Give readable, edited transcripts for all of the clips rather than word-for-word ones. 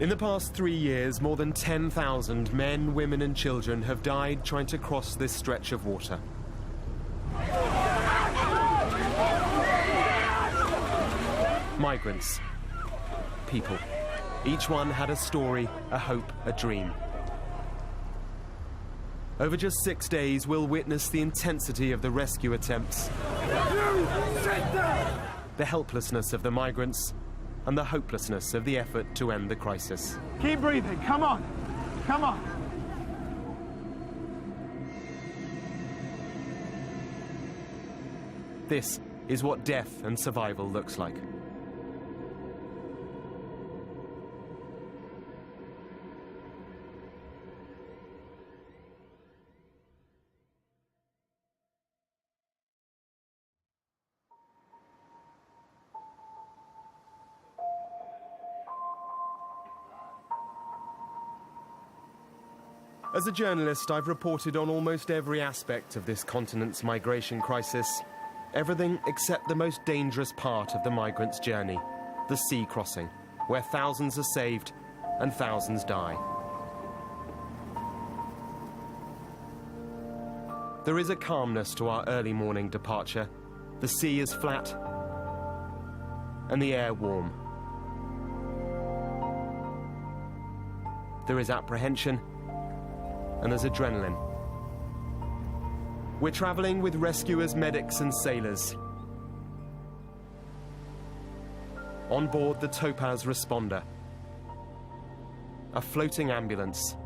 In the past 3 years, more than 10,000 men, women and children have died trying to cross this stretch of water. Migrants. People. Each one had a story, a hope, a dream. Over just 6 days, we'll witness the intensity of the rescue attempts, the helplessness of the migrants, and the hopelessness of the effort to end the crisis. Keep breathing, come on, come on. This is what death and survival looks like. As a journalist, I've reported on almost every aspect of this continent's migration crisis. Everything except the most dangerous part of the migrants' journey, the sea crossing, where thousands are saved and thousands die. There is a calmness to our early morning departure. The sea is flat and the air warm. There is apprehension and there's adrenaline. We're traveling with rescuers, medics and sailors. On board the Topaz Responder, a floating ambulance.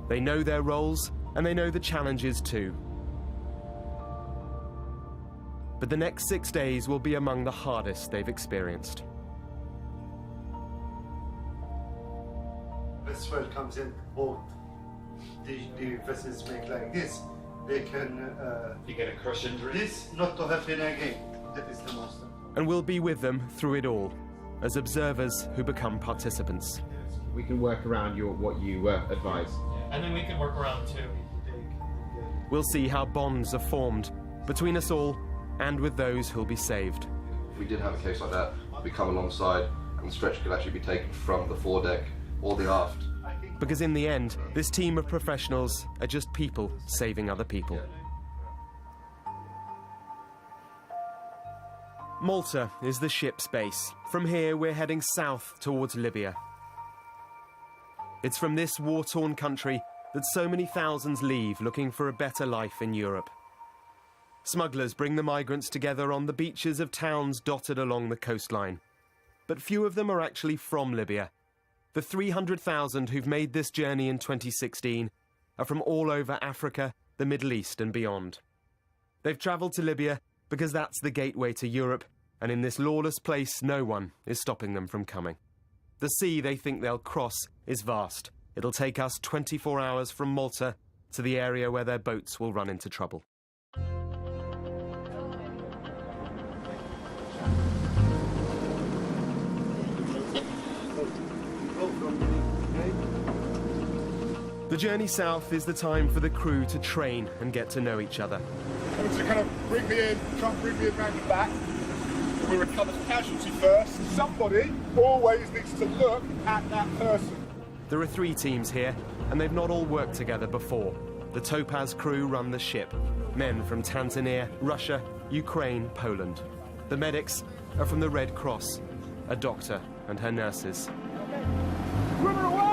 They know their roles and they know the challenges too. But the next 6 days will be among the hardest they've experienced. As swell comes in, both the vessels make like this. They can... you get a crush injury? This, not to happen again. That is the most important. And we'll be with them through it all, as observers who become participants. We can work around what you advise. And then we can work around too. We'll see how bonds are formed between us all and with those who'll be saved. If we did have a case like that, we come alongside and the stretcher could actually be taken from the foredeck or the aft. Because in the end, this team of professionals are just people saving other people. Malta is the ship's base. From here, we're heading south towards Libya. It's from this war-torn country that so many thousands leave looking for a better life in Europe. Smugglers bring the migrants together on the beaches of towns dotted along the coastline. But few of them are actually from Libya. The 300,000 who've made this journey in 2016 are from all over Africa, the Middle East and beyond. They've travelled to Libya because that's the gateway to Europe, and in this lawless place, no one is stopping them from coming. The sea they think they'll cross is vast. It'll take us 24 hours from Malta to the area where their boats will run into trouble. The journey south is the time for the crew to train and get to know each other. To kind of bring me in, try and bring me in round the back. We recover the casualty first. Somebody always needs to look at that person. There are 3 teams here, and they've not all worked together before. The Topaz crew run the ship. Men from Tanzania, Russia, Ukraine, Poland. The medics are from the Red Cross, a doctor and her nurses. Women away!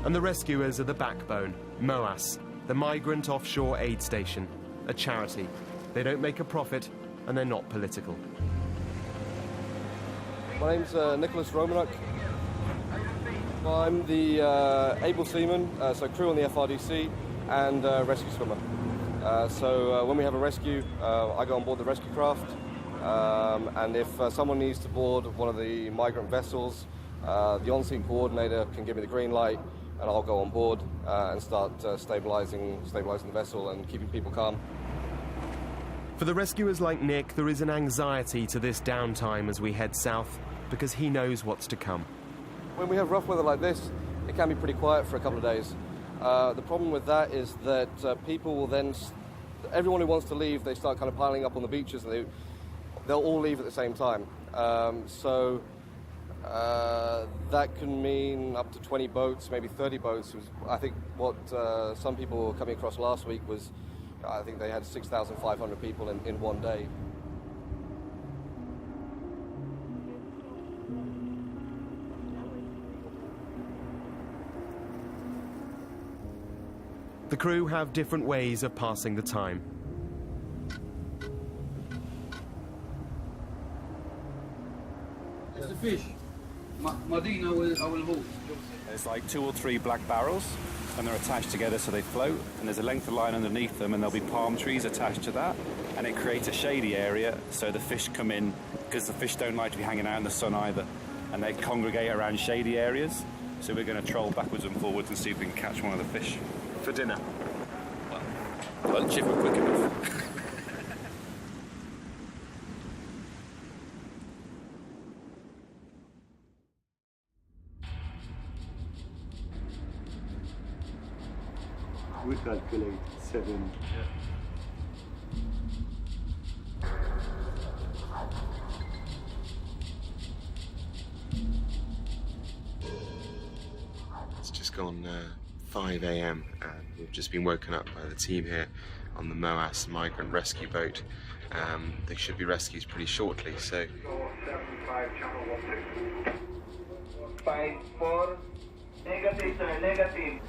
And the rescuers are the backbone, MOAS, the Migrant Offshore Aid Station, a charity. They don't make a profit, and they're not political. My name's Nicholas Romanuk. I'm the able seaman, so crew on the FRDC, and rescue swimmer. So when we have a rescue, I go on board the rescue craft, and if someone needs to board one of the migrant vessels, the on-scene coordinator can give me the green light, and I'll go on board and start stabilizing the vessel and keeping people calm. For the rescuers like Nick, there is an anxiety to this downtime as we head south, because he knows what's to come. When we have rough weather like this, it can be pretty quiet for a couple of days. The problem with that is that people will then everyone who wants to leave, they start kind of piling up on the beaches, and they'll all leave at the same time. So that can mean up to 20 boats, maybe 30 boats. I think what some people were coming across last week was, I think they had 6,500 people in one day. The crew have different ways of passing the time. It's the fish. Madina will hold. There's like 2 or 3 black barrels, and they're attached together so they float, and there's a length of line underneath them, and there'll be palm trees attached to that, and it creates a shady area so the fish come in, because the fish don't like to be hanging out in the sun either, and they congregate around shady areas. So we're going to troll backwards and forwards and see if we can catch one of the fish. For dinner. Well, lunch if we're quick enough. We calculate 7. It's just gone 5 a.m. and we've just been woken up by the team here on the MOAS migrant rescue boat. They should be rescued pretty shortly, so... 5-4, negative, sir, negative.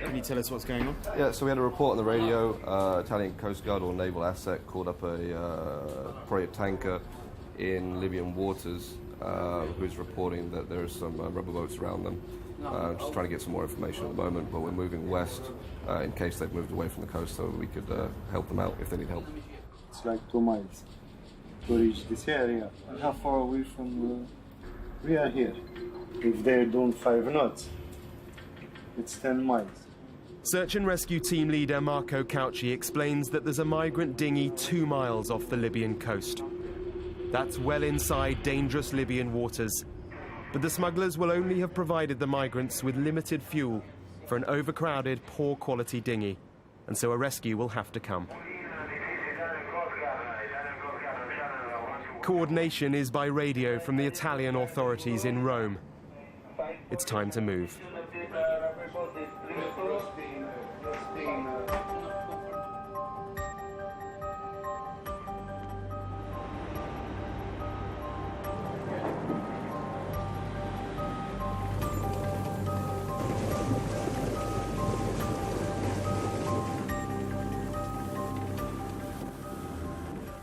Can you tell us what's going on? Yeah, so we had a report on the radio. Italian Coast Guard or naval asset called up probably a tanker in Libyan waters who's reporting that there are some rubber boats around them. Just trying to get some more information at the moment, but we're moving west in case they've moved away from the coast, so we could help them out if they need help. It's like 2 miles to reach this area. And how far away from we are here? If they're doing 5 knots, it's 10 miles. Search and rescue team leader Marco Cauchi explains that there's a migrant dinghy 2 miles off the Libyan coast. That's well inside dangerous Libyan waters. But the smugglers will only have provided the migrants with limited fuel for an overcrowded, poor quality dinghy, and so a rescue will have to come. Coordination is by radio from the Italian authorities in Rome. It's time to move.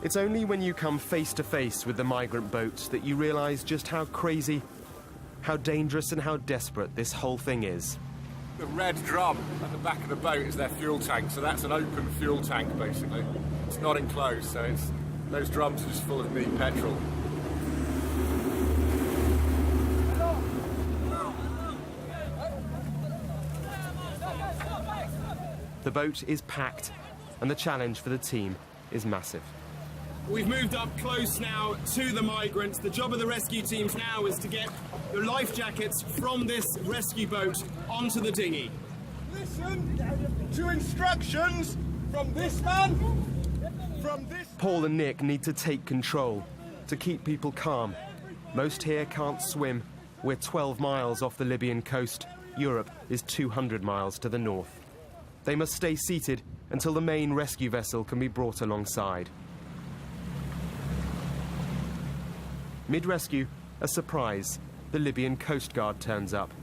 It's only when you come face to face with the migrant boats that you realize just how crazy, how dangerous and how desperate this whole thing is. The red drum at the back of the boat is their fuel tank, so that's an open fuel tank basically. It's not enclosed, so those drums are just full of neat petrol. The boat is packed, and the challenge for the team is massive. We've moved up close now to the migrants. The job of the rescue teams now is to get the life jackets from this rescue boat onto the dinghy. Listen to instructions from this man, from this... Paul and Nick need to take control, to keep people calm. Most here can't swim. We're 12 miles off the Libyan coast. Europe is 200 miles to the north. They must stay seated until the main rescue vessel can be brought alongside. Mid-rescue, a surprise. The Libyan Coast Guard turns up.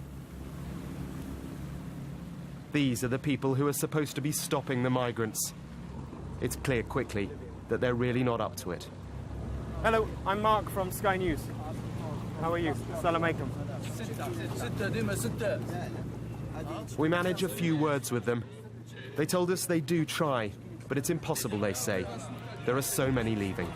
These are the people who are supposed to be stopping the migrants. It's clear quickly that they're really not up to it. Hello, I'm Mark from Sky News. How are you? Salam alaikum. We manage a few words with them. They told us they do try, but it's impossible, they say. There are so many leaving.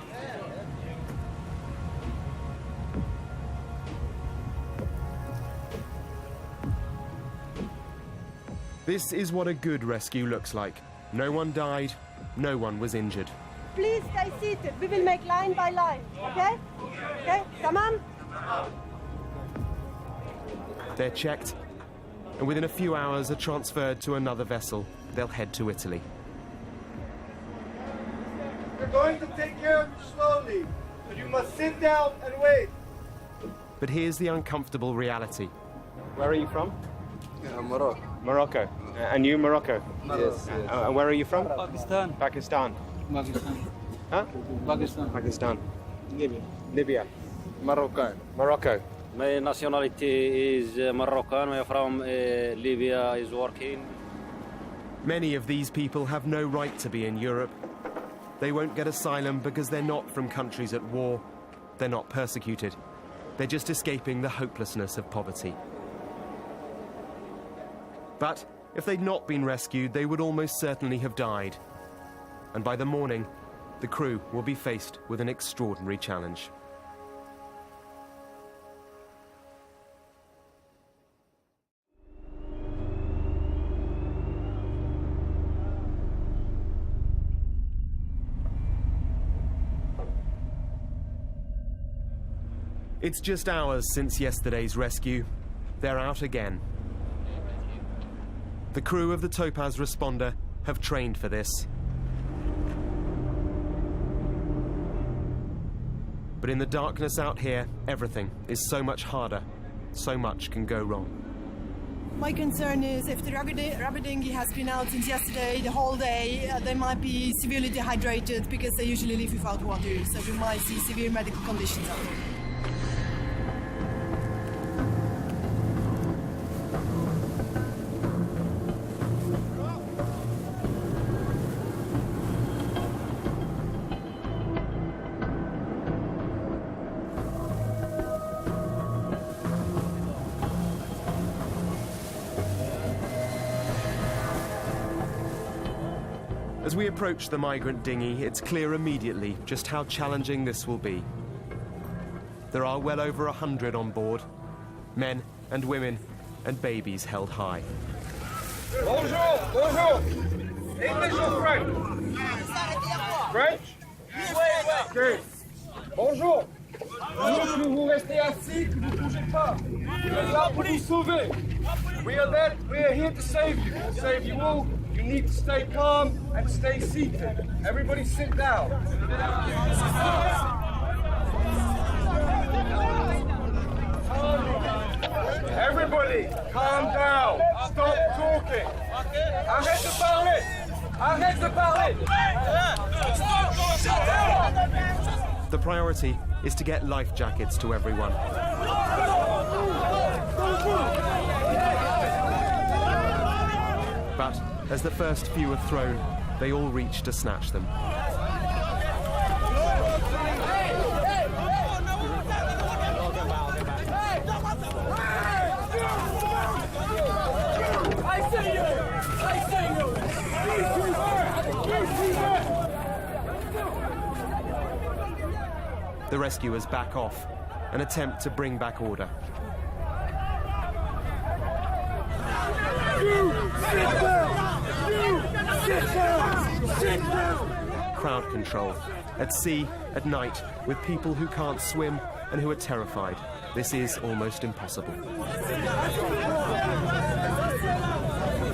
This is what a good rescue looks like. No one died, no one was injured. Please stay seated. We will make line by line, okay? Okay, come on. They're checked, and within a few hours are transferred to another vessel. They'll head to Italy. We're going to take care of you slowly, so you must sit down and wait. But here's the uncomfortable reality. Where are you from? Morocco. Morocco. And you, Morocco? Yes. And where are you from? Pakistan. Pakistan. Pakistan. Huh? Pakistan. Pakistan. Libya. Libya. Morocco. Morocco. My nationality is Moroccan. I'm from Libya. Is working. Many of these people have no right to be in Europe. They won't get asylum because they're not from countries at war. They're not persecuted. They're just escaping the hopelessness of poverty. But if they'd not been rescued, they would almost certainly have died. And by the morning, the crew will be faced with an extraordinary challenge. It's just hours since yesterday's rescue. They're out again. The crew of the Topaz Responder have trained for this. But in the darkness out here, everything is so much harder. So much can go wrong. My concern is if the rubber dinghy has been out since yesterday, the whole day, they might be severely dehydrated because they usually leave without water. So we might see severe medical conditions out there. As we approach the migrant dinghy, it's clear immediately just how challenging this will be. There are well over 100 on board, men and women and babies held high. Bonjour, bonjour. English or French? French? Good. Bonjour. Que vous restez assis, que vous bougez pas. Vous êtes là pour vous sauver. We are there. We are here to save you. We'll save you all. You need to stay calm and stay seated. Everybody sit down. Everybody, calm down. Stop talking. Arrête de parler. Arrête de parler. The priority is to get life jackets to everyone. But as the first few are thrown, they all reach to snatch them. The rescuers back off and attempt to bring back order. Crowd control. At sea, at night, with people who can't swim and who are terrified. This is almost impossible.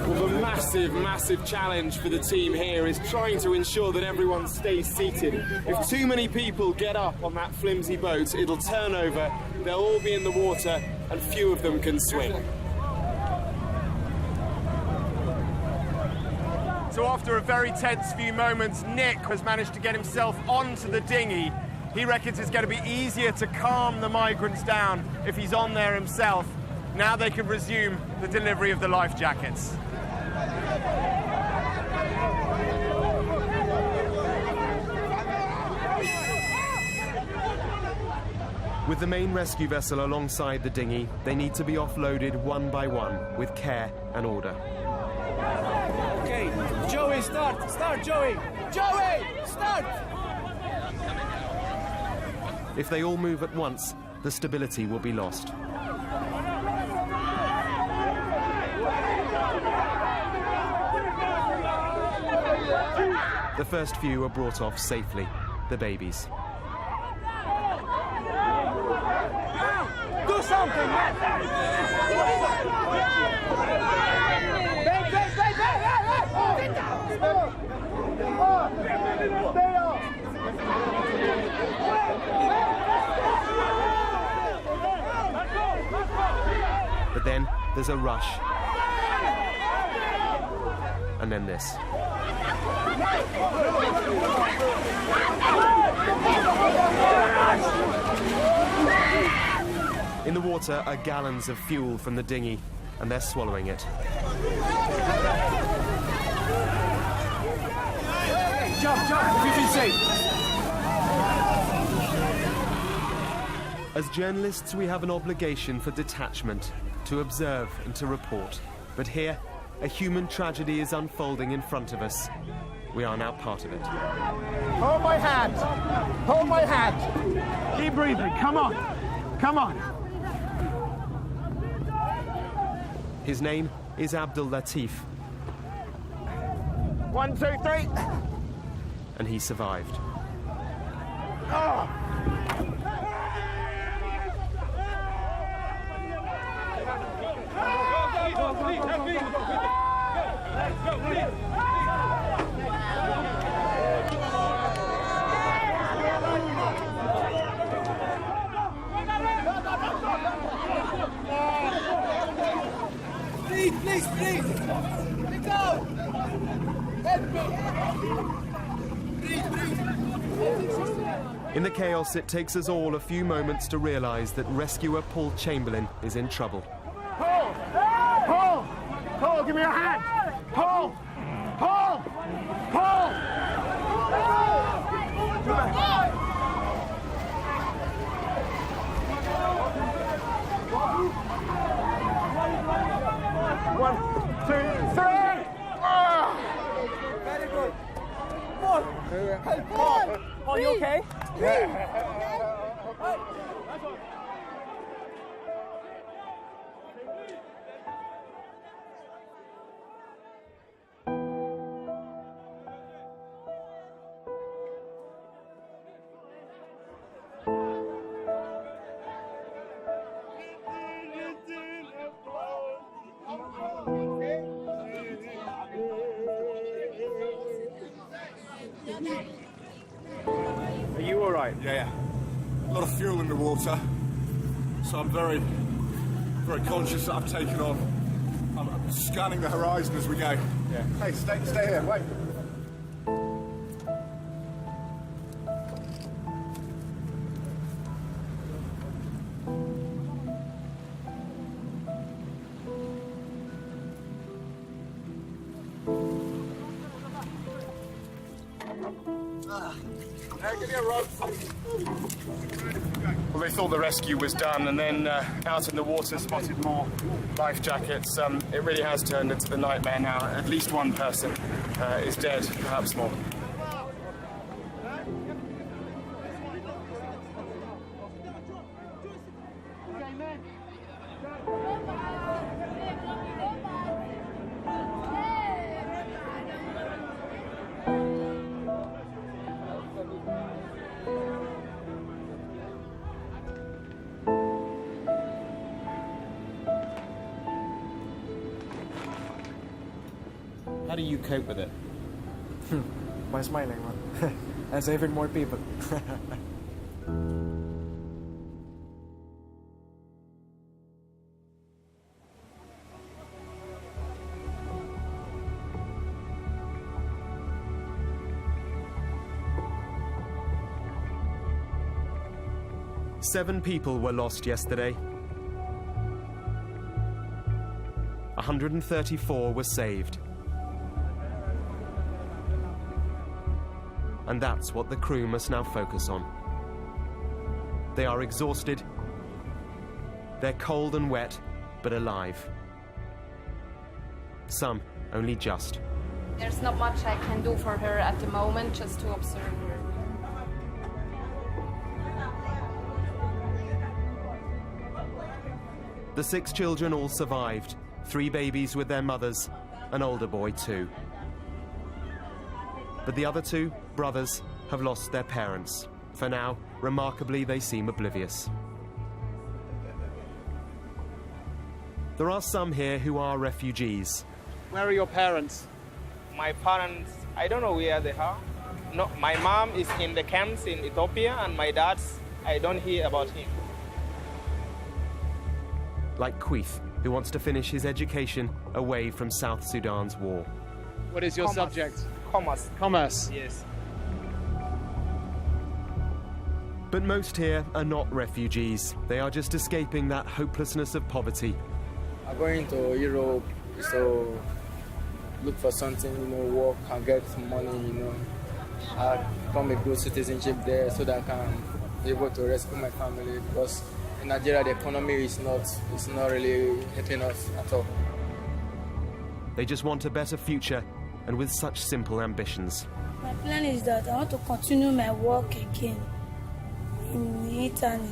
Well, the massive challenge for the team here is trying to ensure that everyone stays seated. If too many people get up on that flimsy boat, it'll turn over, they'll all be in the water, and few of them can swim. So after a very tense few moments, Nick has managed to get himself onto the dinghy. He reckons it's going to be easier to calm the migrants down if he's on there himself. Now they can resume the delivery of the life jackets. With the main rescue vessel alongside the dinghy, they need to be offloaded one by one with care and order. Okay, Joey, start! Start, Joey! Joey, start! If they all move at once, the stability will be lost. The first few are brought off safely, the babies. Do something! there's a rush. And then this. In the water are gallons of fuel from the dinghy, and they're swallowing it. Jump, jump, keep it safe. As journalists, we have an obligation for detachment, to observe and to report. But here, a human tragedy is unfolding in front of us. We are now part of it. Hold my hand. Hold my hand. Keep breathing. Come on. Come on. His name is Abdul Latif. 1, 2, 3. And he survived. Oh. Please, please. Let go. Help me. In the chaos, it takes us all a few moments to realise that rescuer Paul Chamberlain is in trouble. Paul! Paul! Paul, give me your hand! Paul! Paul! Paul! One, two, three! Very good. Paul! Help Paul! Paul, you okay? Yeah. Are you all right? Yeah. A lot of fuel in the water, so I'm very, very conscious that I've taken on. I'm scanning the horizon as we go. Yeah. Hey, stay here. Wait. Well, they thought the rescue was done, and then out in the water spotted more life jackets. It really has turned into the nightmare now. At least one person is dead, perhaps more. How do you cope with it? By smiling, man. And saving more people. Seven people were lost yesterday. 134 were saved. And that's what the crew must now focus on. They are exhausted. They're cold and wet, but alive. Some only just. There's not much I can do for her at the moment, just to observe her. The 6 children all survived. 3 babies with their mothers, an older boy too. But the other 2, brothers, have lost their parents. For now, remarkably, they seem oblivious. There are some here who are refugees. Where are your parents? My parents, I don't know where they are. No, my mom is in the camps in Ethiopia, and my dad, I don't hear about him. like Queeth, who wants to finish his education away from South Sudan's war. What is your Commerce. subject? Commerce. Commerce. Yes. But most here are not refugees. They are just escaping that hopelessness of poverty. I'm going to Europe, so look for something, work and get some money, I become a good citizenship there so that I can be able to rescue my family, because in Nigeria the economy is not really helping us at all. They just want a better future, and with such simple ambitions. My plan is that I want to continue my work again in Italy.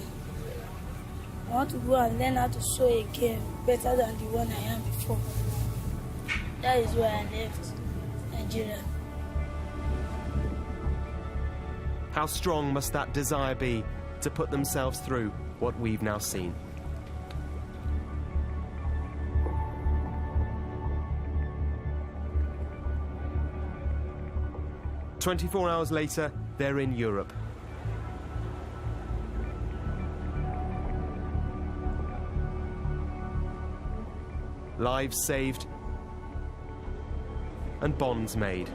I want to go and learn how to sew again better than the one I am before. That is why I left Nigeria. How strong must that desire be to put themselves through what we've now seen? "24 hours later, they're in Europe. Lives saved and bonds made.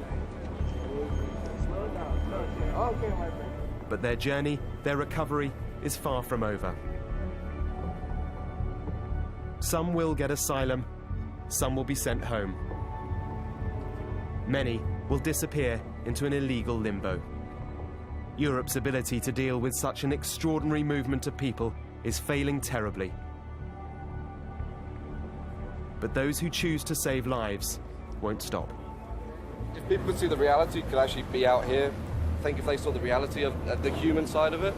But their journey, their recovery, is far from over. Some will get asylum, some will be sent home. Many will disappear into an illegal limbo. Europe's ability to deal with such an extraordinary movement of people is failing terribly. But those who choose to save lives won't stop. If people could see the reality, could actually be out here, I think if they saw the reality of the human side of it,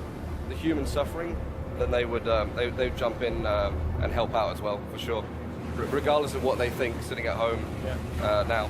the human suffering, then they would jump in and help out as well, for sure, regardless of what they think sitting at home now.